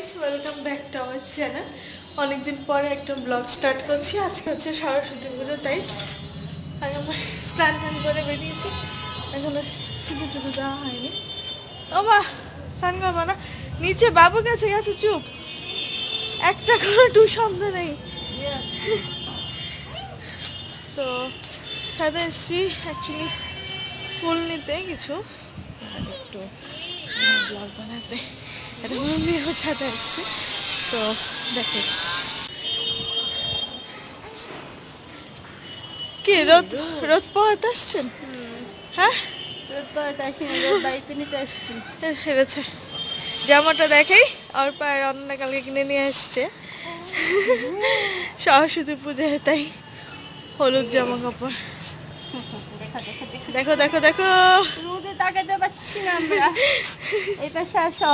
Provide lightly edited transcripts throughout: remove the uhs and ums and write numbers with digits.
Guys, welcome back to our channel. অনেকদিন পরে একটা ব্লগ স্টার্ট করছি। আজকে হচ্ছে সরস্বতী পুজো, তাই আর আমার স্নান করে বেরিয়েছি। এখনো শুধু টুধু দেওয়া হয়নি। ও মা, স্নান করবো না? নিচে বাবুর কাছে গেছে, চুপ। একটা কোনো টু শব্দ নেই। তো ছাদে এসছি অ্যাকচুয়ালি ফুল নিতে, কিছু একটু ব্লগ বানাতে। এটা মেয়েও ছাদে এসছি, তো দেখে কি রোদ রোদ পাওয়াতে আসছেন? হ্যাঁ, রোদ পাওয়াতে আসিনি, রোদ বাড়িতে নিতে আসছি। হেরেছে জামাটা দেখেই ওর পায়ের অন্য কালকে কিনে নিয়ে আসছে সরস্বতী পুজোয়, তাই হলুদ জামা কাপড়। দেখো দেখো দেখো, রোদে তাকাতে পারছি না আমরা। এই পাশে আসো,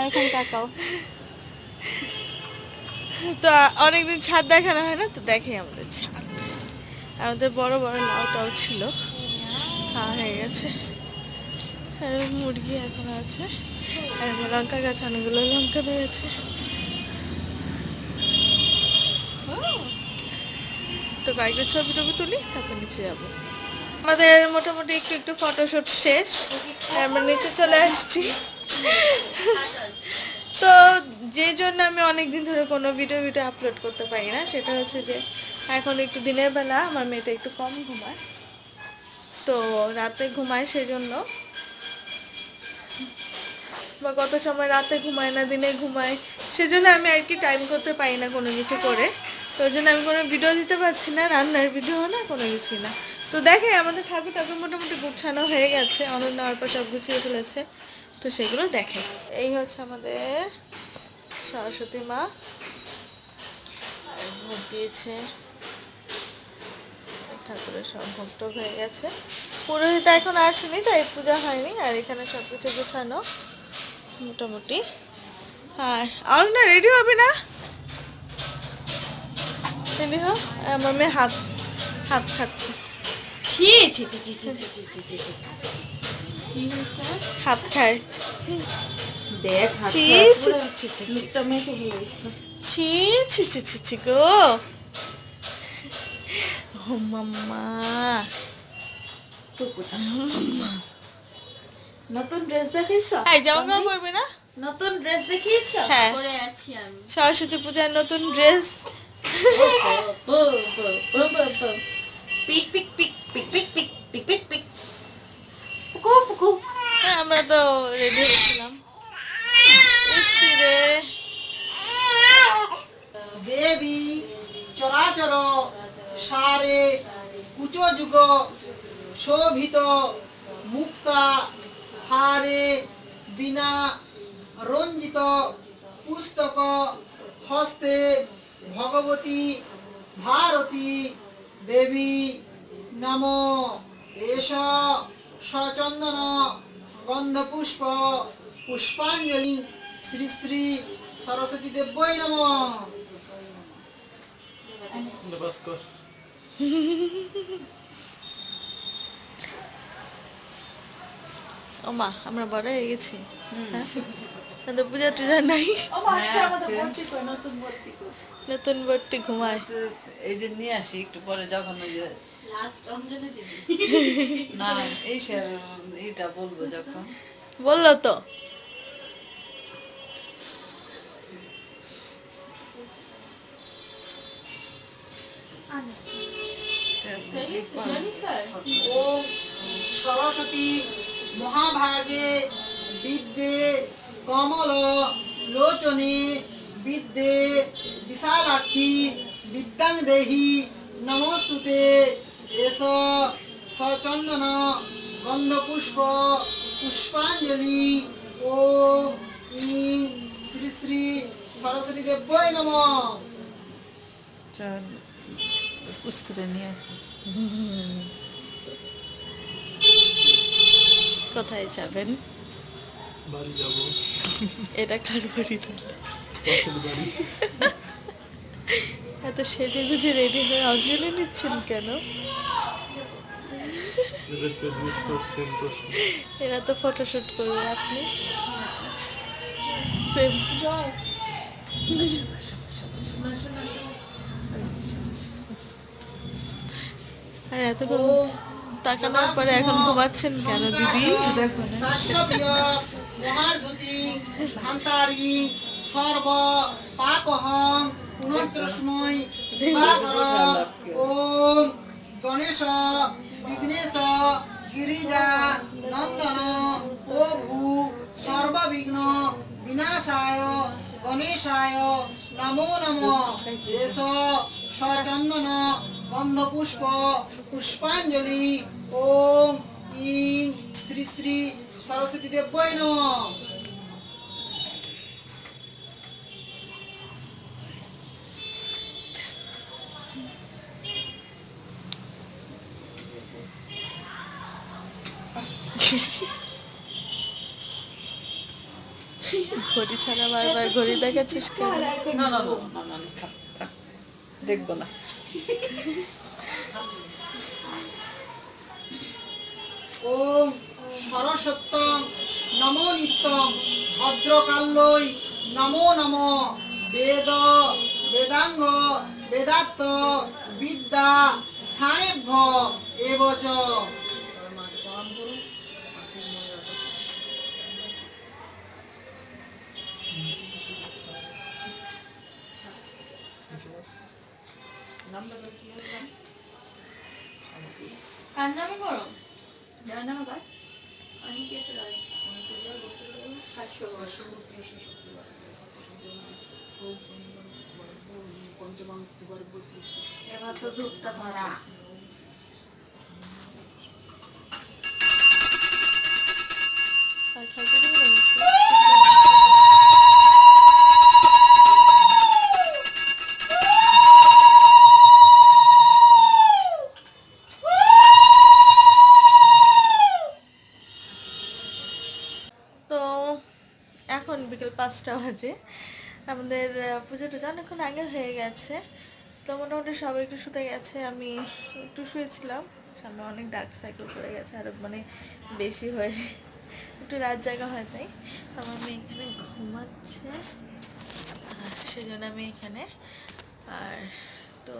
এখানে তাকাও। তো অনেকদিন ছাদ দেখানো হয় না, তো দেখে আমাদের ছাদ। আমাদের বড় বড় লাউ টাউ ছিল, খাওয়া হয়ে গেছে। আর মুরগি এখন আছে, আর লঙ্কা গাছ অনেকগুলো লঙ্কা ধরেছে। তো কয়েকটা ছবি টবি তুলি, তারপর নিচে যাবো। আমাদের মোটামুটি একটু একটু ফটোশুট শেষ, আমরা নিচে চলে আসছি। তো যে জন্য আমি অনেকদিন ধরে কোনো ভিডিও আপলোড করতে পারি না, সেটা হচ্ছে যে এখন একটু দিনের বেলা আমার মেয়েটা একটু কম ঘুমায়, তো রাতে ঘুমায় সেই জন্য, বা কত সময় রাতে ঘুমায় না দিনে ঘুমায়, সেজন্য আমি আর কি টাইম করতে পারি না কোনো কিছু করে। তো ওই জন্য আমি কোনো ভিডিও দিতে পারছি না, রান্নার ভিডিও না, কোনো কিছুই না। তো দেখে আমাদের ঠাকুর ঠাকুর মোটামুটি গুছানো হয়ে গেছে, অনন্য অর্পা সব গুছিয়ে ফেলেছে, তো সেগুলো দেখে। এই হচ্ছে আমাদের সরস্বতী মা, আর ভোগ দিয়েছে, ঠাকুরের সব ভোগ হয়ে গেছে। পুরোহিত এখন আসেনি, তাই পূজা হয়নি। আর এখানে সব কিছু গোছানো মোটামুটি। আর না, রেডি হবে না? রেডি হ। আমার মেয়ে হাত হাত খাচ্ছে, হাত খায়। দেখ, ছি ছি ছি ছি ছি গো, ও মাম্মা। নতুন ড্রেস দেখিয়েছ? এই জামা কাপড় পরবে না? নতুন ড্রেস দেখিয়েছ? হ্যাঁ, পরে আছি আমি। সরস্বতী পূজার নতুন ড্রেস। পিক পিক পিক পিক পিক পিক পিক পিক পিক পুকু পুকু। হ্যাঁ, আমরা তো রেডি হয়েছিলাম। রে দেবী চরাচর সারে কুচ যুগ শোভিত মুক্তা হারে বিনা রঞ্জিত পুস্তক হস্তে ভগবতী ভারতী দেবী নম এষ সচন্দন গন্ধপুষ্প পুষ্পাঞ্জলি শ্রী শ্রী সরস্বতী দেব্যই নমঃ। ও মা, আমরা বড় হয়ে গেছি। তাদের পূজা টুজা নাই, নতুন ভর্তি ঘুমায়। এই যে নিয়ে আসি একটু পরে, যখন ওই যে না এই এইটা বলবো যখন বললো তো। ওম সরস্বতী মহাভাগে বিদ্যে কমল লোচনে বিদ্যে বিশালাক্ষী বিদ্যাং দেহি নমস্তুতে এষ সচন্দন গন্ধপুষ্প পুষ্পাঞ্জলি ওম ইং শ্রী শ্রী সরস্বতী দেব্যই নমঃ। চল পুষ্করে নিয়ে আসি। কোথায় যাবেন? বাড়ি যাবো। এটা কার বাড়ি? বাড়ি এত সেজে গুজে রেডি হয়ে অঞ্জলি নিচ্ছেন কেন? এদেরকে জিজ্ঞেস করছেন প্রশ্ন। এরা তো ফটোশুট করবে, আপনি সেম। আর এতক্ষণ তাকানোর পরে এখন ঘুমাচ্ছেন কেন দিদি? কাশ্যপীয় মহারধুতি ধান্তারি সর্ব পাপহং পুনর্তস্মৈ দিবাকরং ওম গণেশ বিঘ্নেশ গিরিজা নন্দন প্রভু সর্ববিঘ্ন বিনাশায় গণেশায় নমো নমঃ। এষ সচন্দন গন্ধপুষ্প পুষ্পাঞ্জলি। ওম ইং শ্রী শ্রী সরস্বতী দেব্যই নমঃ। ঘড়ি ছাড়া বারবার ঘড়ি দেখাচ্ছিস কেন? না না না না না, থাক থাক, দেখবো না। ওম সরস্বত্যং নমো নিত্যং ভদ্রকাল্যৈ নমো নমঃ। বেদ বেদাঙ্গ বেদাত্ত বিদ্যা স্থানেভ্য এব চ। কার নামে করো? যার নামে কর। আমি কি একটা রাই? এবার তো ধূপটা ধরা। আর খাইতে দিবি না? তো এখন বিকেল 5টা বাজে। আমাদের পুজো টুজো অনেকক্ষণ আগে হয়ে গেছে। তো মোটামুটি সবাই একটু শুতে গেছে, আমি একটু শুয়েছিলাম। সামনে অনেক ডার্ক সার্কেল পড়ে গেছে, আরও মানে বেশি হয়ে একটু রাত জাগা হয়, তাই আমার মেয়ে এখানে ঘুমাচ্ছে, সেজন্য আমি এখানে। আর তো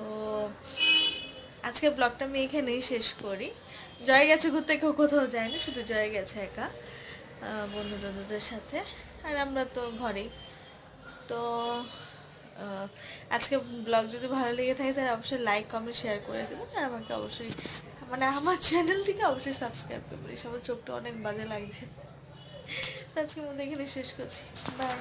আজকে ব্লগটা আমি এখানেই শেষ করি। জয় গেছে ঘুরতে, কেউ কোথাও যায় না, শুধু জয় গেছে একা বন্ধু টন্ধুদের সাথে, আর আমরা তো ঘরেই। তো আজকে ব্লগ যদি ভালো লেগে থাকে তাহলে অবশ্যই লাইক কমেন্ট শেয়ার করে দেবেন, আর আমাকে অবশ্যই মানে আমার চ্যানেলটিকে অবশ্যই সাবস্ক্রাইব করবেন। সবার চোখটা অনেক বাজে লাগছে। তো আজকের মধ্যে এখানে শেষ করছি, বাই।